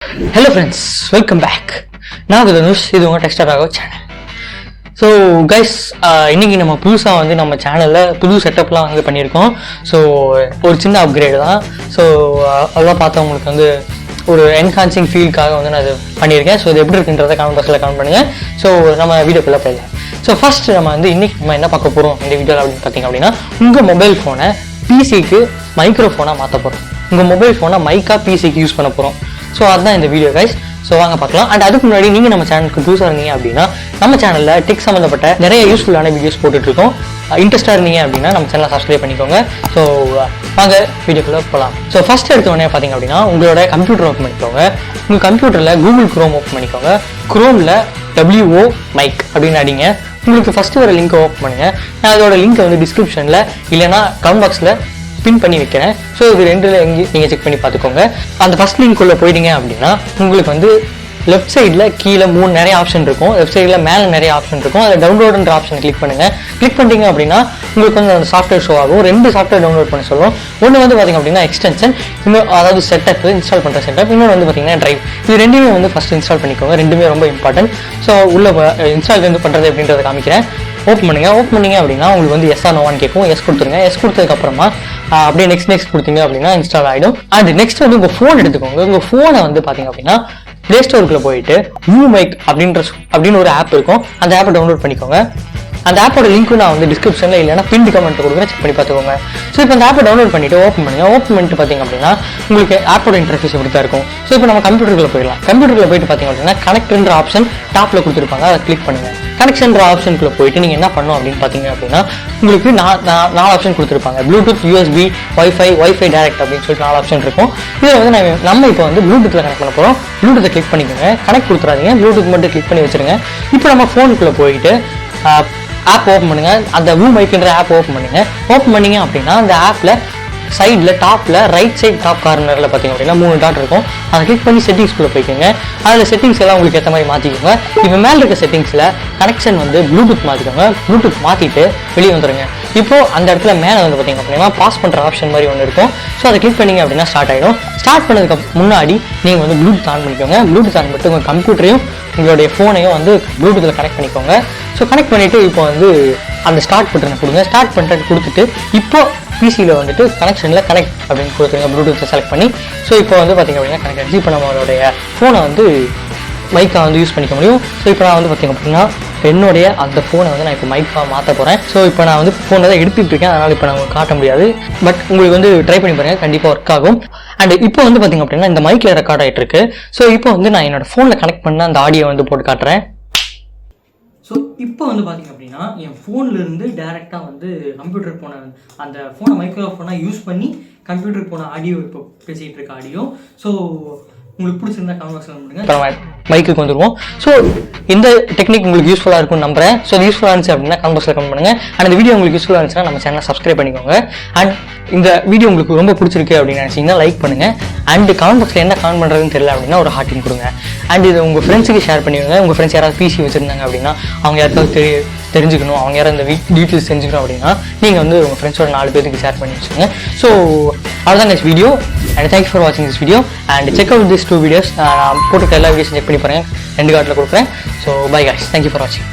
Hello friends, welcome back. Now with the news, this is TECHSTERRAGAV channel. So guys, இன்னைக்கு நம்ம புதுசா வந்து நம்ம சேனல்ல புது செட்டப்லாம் வந்து பண்ணியிருக்கோம். ஸோ ஒரு சின்ன அப்கிரேட் தான். ஸோ அதெல்லாம் பார்த்தவங்களுக்கு வந்து ஒரு என்ஹான்சிங் ஃபீல்காக வந்து நான் இது பண்ணியிருக்கேன். ஸோ இது எப்படி இருக்குன்றதை கமெண்ட் பாக்ஸில் கமெண்ட் பண்ணுங்க. ஸோ நம்ம வீடியோக்குள்ளே போயிடலாம். ஸோ ஃபர்ஸ்ட் நம்ம வந்து இன்னைக்கு நம்ம என்ன பார்க்க போகிறோம் இந்த வீடியோவில் அப்படின்னு பார்த்தீங்க அப்படின்னா, உங்கள் மொபைல் ஃபோனை பிசிக்கு மைக்ரோஃபோனாக மாற்ற போகிறோம். உங்கள் மொபைல் ஃபோனை மைக்காக பிசிக்கு யூஸ் பண்ண போகிறோம். ஸோ அதுதான் இந்த வீடியோ கைஸ். ஸோ வாங்க பார்க்கலாம். அண்ட் அதுக்கு முன்னாடி நீங்கள் நம்ம சேனலுக்கு புதுசாக இருந்தீங்க அப்படின்னா, நம்ம சேனலில் டெக் சம்மந்தப்பட்ட நிறைய யூஸ்ஃபுல்லான வீடியோஸ் போட்டுட்ருக்கோம். இன்ட்ரெஸ்ட்டாக இருந்தீங்க அப்படின்னா நம்ம சேனலை சப்ஸ்கிரைப் பண்ணிக்கோங்க. ஸோ வாங்க வீடியோக்குள்ளே போகலாம். ஸோ ஃபஸ்ட் எடுத்தோடனே பார்த்தீங்க அப்படின்னா, உங்களோட கம்ப்யூட்டர் ஓப்பன் பண்ணிக்கோங்க. உங்கள் கம்ப்யூட்டரில் கூகுள் குரோம் ஓப்பன் பண்ணிக்கோங்க. குரோமில் WO மைக் அப்படின்னு அடிங்க. உங்களுக்கு ஃபஸ்ட்டு ஒரு லிங்க்கை ஓப்பன் பண்ணுங்கள். நான் அதோட லிங்க்கை வந்து டிஸ்கிரிப்ஷனில் இல்லைனா கமெண்ட் பாக்ஸில் பின் பண்ணி வைக்கிறேன். ஸோ இது ரெண்டில் எங்கேயும் நீங்கள் செக் பண்ணி பார்த்துக்கோங்க. அந்த ஃபஸ்ட் லிங்க்குள்ளே போயிட்டீங்க அப்படின்னா, உங்களுக்கு வந்து லெஃப்ட் சைடில் கீழே நிறைய ஆப்ஷன் இருக்கும். லெஃப்ட் சைடில் மேலே நிறைய ஆப்ஷன் இருக்கும். அதில் டவுன்லோடுன்ற ஆப்ஷன் கிளிக் பண்ணுங்கள். கிளிக் பண்ணிட்டீங்க அப்படின்னா உங்களுக்கு வந்து அந்த சாஃப்ட்வேர் ஷோ ஆகும். 2 சாஃப்ட்வேர் டவுன்லோட் பண்ண சொல்லும். ஒன்று வந்து பார்த்திங்க அப்படின்னா எக்ஸ்டென்ஷன், இன்னும் அதாவது செட்டப், இன்ஸ்டால் பண்ணுற செட்டப். இன்னொன்று வந்து பார்த்திங்கன்னா ட்ரைவ். இது ரெண்டுமே வந்து ஃபஸ்ட் இன்ஸ்டால் பண்ணிக்கோங்க. ரெண்டுமே ரொம்ப இம்பார்ட்டன்ட். ஸோ உள்ள இன்ஸ்டால் வந்து பண்ணுறது எப்படின்றத காமிக்கிறேன். ஓப்பன் பண்ணிங்க அப்படின்னா உங்களுக்கு வந்து எஸ் ஆர் நோவான்னு கேட்கும். எஸ் கொடுத்துருங்க. எஸ் கொடுத்ததுக்கப்புறமா அப்படியே நெக்ஸ்ட் கொடுத்தீங்க அப்படின்னா இன்ஸ்டால் ஆகிடும். அண்ட் நெக்ஸ்ட் வந்து உங்கள் ஃபோன் எடுத்துக்கோங்க. உங்கள் ஃபோனை வந்து பார்த்தீங்க அப்படின்னா ப்ளே ஸ்டோருக்குள்ளே போயிட்டு மைக் அப்படின்னு ஒரு ஆப் இருக்கும். அந்த ஆப்பை டவுன்லோட் பண்ணிக்கோங்க. அந்த ஆப்போட லிங்க்கும் நான் வந்து டிஸ்கிரிப்ஷனில் இல்லைனா பின் கமெண்ட் கொடுக்குறேன், செக் பண்ணி பார்த்துக்கோங்க. ஸோ இப்போ அந்த ஆப்பை டவுன்லோட் பண்ணிவிட்டு ஓப்பன் பண்ணுங்கள். ஓப்பன் பண்ணிட்டு பார்த்தீங்க அப்படின்னா உங்களுக்கு ஆப்போட இன்டர்ஃபேஸ் எப்படி தான் இருக்கும். ஸோ இப்போ நம்ம கம்ப்யூட்டருக்குள்ளே போயிடலாம். கம்ப்யூட்டரில் போயிட்டு பார்த்தீங்க அப்படின்னா கனெக்ட்ன்ற ஆப்ஷன் டாப்பில் கொடுத்துருப்பாங்க. அதை கிளிக் பண்ணுங்கள். கனெக்ஷன்ற ஆப்ஷனுக்குள்ளே போயிட்டு நீங்கள் என்ன பண்ணணும் அப்படின்னு பார்த்தீங்க அப்படின்னா, உங்களுக்கு 4 ஆப்ஷன் கொடுத்துருப்பாங்க. ப்ளூடூத், USB, வைஃபை டைரக்ட் அப்படின்னு சொல்லிட்டு 4 ஆப்ஷன் இருக்கும். இதில் வந்து நம்ம இப்போ வந்து ப்ளூடூத்தில் கனெக்ட் பண்ண போகிறோம். ப்ளூடூத்தை கிளிக் பண்ணிக்கோங்க. கனெக்ட் கொடுத்துறாதீங்க, ப்ளூடூத் மட்டும் கிளிக் பண்ணி வச்சுருங்க. இப்போ நம்ம ஃபோனுக்குள்ளே போயிட்டு ஆப் ஓப்பன் பண்ணுங்க. அந்த மைக்ன்ற ஆப் ஓப்பன் பண்ணுங்க. ஓப்பன் பண்ணீங்க அப்படின்னா அந்த ஆப்ல சைடில் டாப்பில் ரைட் சைட் டாப் கார்னரில் பார்த்தீங்க அப்படின்னா 3 டாட் இருக்கும். அதை கிளிக் பண்ணி செட்டிங்ஸ்குள்ளே போய்க்கோங்க. அதில் செட்டிங்ஸ் எல்லாம் உங்களுக்கு ஏற்ற மாதிரி மாற்றிக்கோங்க. இப்போ மேலே இருக்க செட்டிங்ஸில் கனெக்ஷன் வந்து ப்ளூடூத் மாற்றிக்கோங்க. ப்ளூடூத் மாற்றிட்டு வெளியே வந்துடுங்க. இப்போது அந்த இடத்துல மேலே வந்து பார்த்தீங்க அப்படின்னா பாஸ் பண்ணுற ஆப்ஷன் மாதிரி ஒன்று இருக்கும். ஸோ அதை கிளிக் பண்ணிங்க அப்படின்னா ஸ்டார்ட் ஆகிடும். ஸ்டார்ட் பண்ணதுக்கு முன்னாடி நீங்கள் வந்து ப்ளூடூத் ஆன் பண்ணிக்கோங்க. ப்ளூடூத் ஆன் பண்ணிட்டு உங்கள் கம்ப்யூட்டரையும் உங்களுடைய ஃபோனையும் வந்து ப்ளூடூத்தில் கனெக்ட் பண்ணிக்கோங்க. ஸோ கனெக்ட் பண்ணிவிட்டு இப்போ வந்து அந்த ஸ்டார்ட் பட்டனை கொடுங்க. ஸ்டார்ட் பட்டன் கொடுத்துட்டு இப்போ பிசியில் வந்துட்டு கனெக்ஷனில் கனெக்ட் அப்படின்னு கொடுத்துருங்க. ப்ளூடூத்தை செலக்ட் பண்ணி. ஸோ இப்போ வந்து பார்த்திங்க அப்படின்னா கனெக்ட் ஆகிடுச்சு. இப்போ நம்மளுடைய ஃபோனை வந்து மைக்காக வந்து யூஸ் பண்ணிக்க முடியும். ஸோ இப்போ நான் வந்து பார்த்திங்க அப்படின்னா என்னுடைய அந்த ஃபோனை வந்து நான் இப்போ மைக்காக மாற்ற போகிறேன். ஸோ இப்போ நான் வந்து ஃபோனை தான் எடுத்துகிட்டு இருக்கேன். அதனால் இப்போ நான் உங்களுக்கு காட்ட முடியாது. பட் உங்களுக்கு வந்து ட்ரை பண்ணி பாருங்கள், கண்டிப்பாக ஒர்க் ஆகும். அண்ட் இப்போ வந்து பார்த்திங்க அப்படின்னா இந்த மைக்கில் ரெக்கார்ட் ஆகிட்டு இருக்கு. ஸோ இப்போ வந்து நான் என்னோடய ஃபோனில் கனெக்ட் பண்ண அந்த ஆடியோ வந்து போட்டு காட்டுறேன். ஸோ இப்போ வந்து பார்த்திங்க அப்படின்னா என் ஃபோன்லேருந்து டேரெக்டாக வந்து கம்ப்யூட்டருக்கு போன அந்த ஃபோனை மைக்ரோஃபோனாக யூஸ் பண்ணி கம்ப்யூட்டருக்கு போன ஆடியோ இப்போ பேசிகிட்டு இருக்க ஆடியோ. ஸோ உங்களுக்கு பிடிச்சிருந்தா கமெண்ட் பாக்ஸில் பண்ணுங்க. இப்போ நம்ம மைக்குக்கு வந்துடுவோம். ஸோ இந்த டெக்னிக் உங்களுக்கு யூஸ்ஃபுல்லாக இருக்கும்னு நம்புறேன். ஸோ இது யூஸ்ஃபுல்லாக இருந்துச்சு அப்படின்னா கமெண்ட் பாக்ஸில் கமெண்ட் பண்ணுங்கள். அண்ட் இந்த வீடியோ உங்களுக்கு யூஸ்ஃபுல்லாக இருந்துச்சுன்னா நம்ம சேனலை சப்ஸ்கிரைப் பண்ணிக்கோங்க. அண்ட் இந்த வீடியோ உங்களுக்கு ரொம்ப பிடிச்சிருக்கு அப்படின்னு நினச்சிங்கன்னா லைக் பண்ணுங்கள். அண்ட் கமெண்ட் பாக்ஸில் என்ன கமெண்ட் பண்ணுறதுன்னு தெரியல அப்படின்னா ஒரு ஹார்ட்டிங் கொடுங்க. அண்ட் இது உங்கள் ஃப்ரெண்ட்ஸுக்கு ஷேர் பண்ணிவிடுங்க. உங்கள் ஃப்ரெண்ட்ஸ் யாராவது பிசி வச்சுருந்தாங்க அப்படின்னா அவங்க யாருக்காவது தெரிஞ்சுக்கணும், அவங்க யாராவது இந்த டீட்டெயில்ஸ் தெரிஞ்சுக்கணும் அப்படின்னா நீங்கள் வந்து உங்கள் ஃப்ரெண்ட்ஸோட 4 பேருக்கு ஷேர் பண்ணி வச்சுக்கோங்க. ஸோ அவ்வளோதான் next video. And thanks for வாட்சிங் this video. And check out this 2 videos. நான் போட்டுக்க எல்லா வீடியோஸும் செக் பண்ணி பாருங்கள். 2 கார்ட்டில் கொடுக்குறேன். So by guys, thank you for வாட்சிங்.